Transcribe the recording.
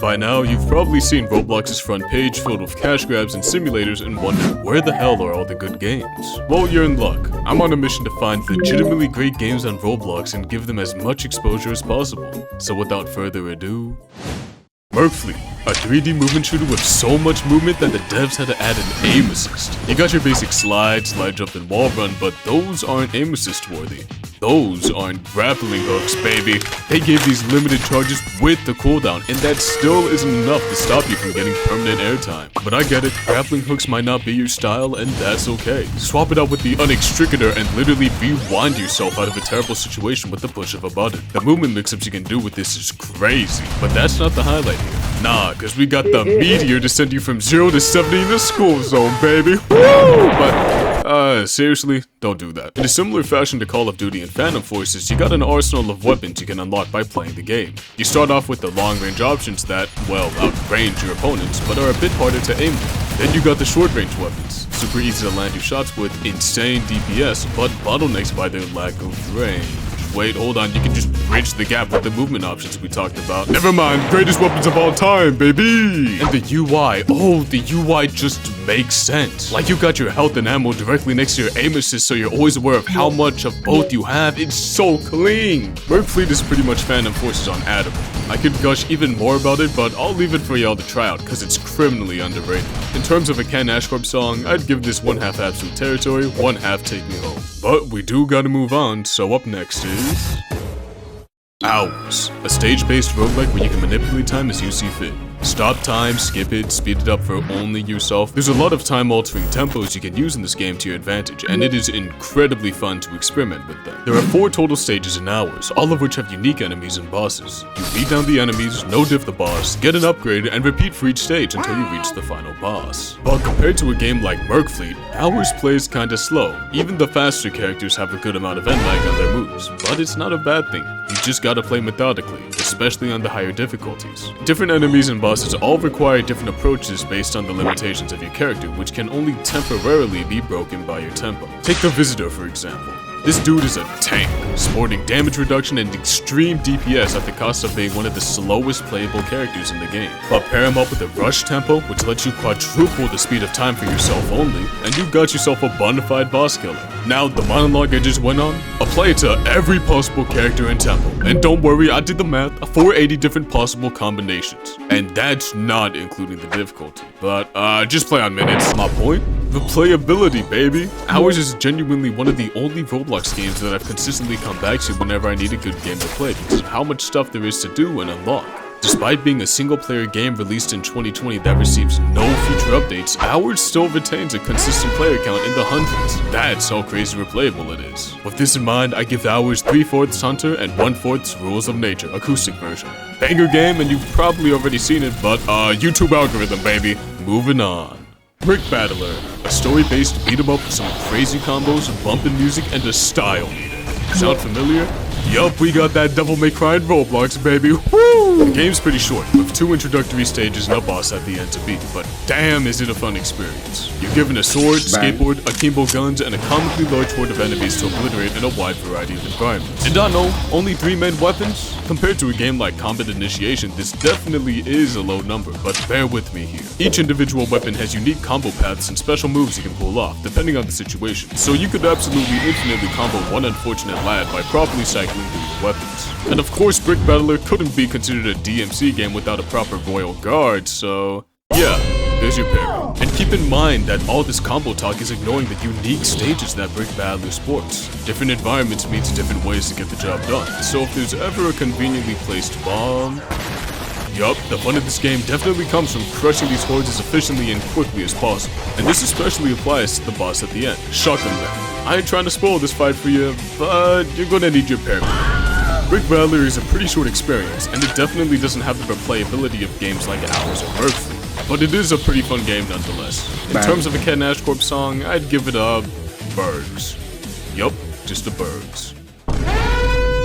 By now, you've probably seen Roblox's front page filled with cash grabs and simulators and wondered, where the hell are all the good games? Well, you're in luck. I'm on a mission to find legitimately great games on Roblox and give them as much exposure as possible. So without further ado, MERC, a 3D movement shooter with so much movement that the devs had to add an aim assist. You got your basic slide jump, and wall run, but those aren't aim assist worthy. Those aren't grappling hooks, baby. They gave these limited charges with the cooldown, and that still isn't enough to stop you from getting permanent airtime. But I get it, grappling hooks might not be your style, and that's okay. Swap it out with the unextricator and literally rewind yourself out of a terrible situation with the push of a button. The movement mix-ups you can do with this is crazy, but that's not the highlight here. Nah, cause we got the meteor to send you from 0 to 70 in the school zone, baby. Woo! But seriously, don't do that. In a similar fashion to Call of Duty and Phantom Forces, you got an arsenal of weapons you can unlock by playing the game. You start off with the long-range options that, well, outrange your opponents, but are a bit harder to aim with. Then you got the short-range weapons, super easy to land your shots with, insane DPS, but bottlenecks by their lack of range. Wait, hold on, you can just bridge the gap with the movement options we talked about. Never mind, greatest weapons of all time, baby! And the UI, oh, the UI just makes sense. Like you got your health and ammo directly next to your aim assist, so you're always aware of how much of both you have. It's so clean! MERC Fleet is pretty much Phantom Forces on Adam. I could gush even more about it, but I'll leave it for y'all to try out, cause it's criminally underrated. In terms of a Ken Ashcorp song, I'd give this one half Absolute Territory, one half Take Me Home. But we do gotta move on, so up next is Hours, a stage-based roguelike where you can manipulate time as you see fit. Stop time, skip it, speed it up for only yourself. There's a lot of time-altering tempos you can use in this game to your advantage, and it is incredibly fun to experiment with them. There are 4 total stages in Hours, all of which have unique enemies and bosses. You beat down the enemies, no-diff the boss, get an upgrade, and repeat for each stage until you reach the final boss. But compared to a game like MERC Fleet, Hours plays kinda slow. Even the faster characters have a good amount of end lag on their moves, but it's not a bad thing. You just gotta play methodically, especially on the higher difficulties. Different enemies and bosses all require different approaches based on the limitations of your character, which can only temporarily be broken by your tempo. Take the Visitor for example. This dude is a tank, sporting damage reduction and extreme DPS at the cost of being one of the slowest playable characters in the game. But pair him up with a rush tempo, which lets you quadruple the speed of time for yourself only, and you've got yourself a bona fide boss killer. Now, the monologue I just went on, apply it to every possible character and tempo. And don't worry, I did the math, 480 different possible combinations. And that's not including the difficulty. But, just play on minutes. My point? The playability, baby. Hours is genuinely one of the only Roblox games that I've consistently come back to whenever I need a good game to play because of how much stuff there is to do and unlock. Despite being a single-player game released in 2020 that receives no future updates, Hours still retains a consistent player count in the hundreds. That's how crazy replayable it is. With this in mind, I give Hours 3/4 Hunter and 1/4 Rules of Nature acoustic version. Banger game, and you've probably already seen it, but YouTube algorithm, baby. Moving on. BRICKBATTLER, a story-based beat-em-up with some crazy combos, bumpin' music, and a style meter. Sound familiar? Yup, we got that Devil May Cry in Roblox, baby. Woo! The game's pretty short, with 2 introductory stages and a boss at the end to beat, but damn is it a fun experience. You're given a sword, skateboard, akimbo guns, and a comically large horde of enemies to obliterate in a wide variety of environments. And I know, only 3 main weapons? Compared to a game like Combat Initiation, this definitely is a low number, but bear with me here. Each individual weapon has unique combo paths and special moves you can pull off, depending on the situation, so you could absolutely infinitely combo one unfortunate lad by properly cycling through your weapons. And of course, BRICKBATTLER couldn't be considered a DMC game without a proper Royal Guard, so yeah, there's your parry. And keep in mind that all this combo talk is ignoring the unique stages that BRICKBATTLER sports. Different environments means different ways to get the job done, so if there's ever a conveniently placed bomb, yup, the fun of this game definitely comes from crushing these hordes as efficiently and quickly as possible. And this especially applies to the boss at the end, Shotgun Man. I ain't trying to spoil this fight for you, but you're gonna need your parry. BRICKBATTLER is a pretty short experience, and it definitely doesn't have the replayability of games like Hours or MERC Fleet, but it is a pretty fun game nonetheless. In terms of a Ken Ashcorp song, I'd give it a Bergs. Yup, just the Bergs.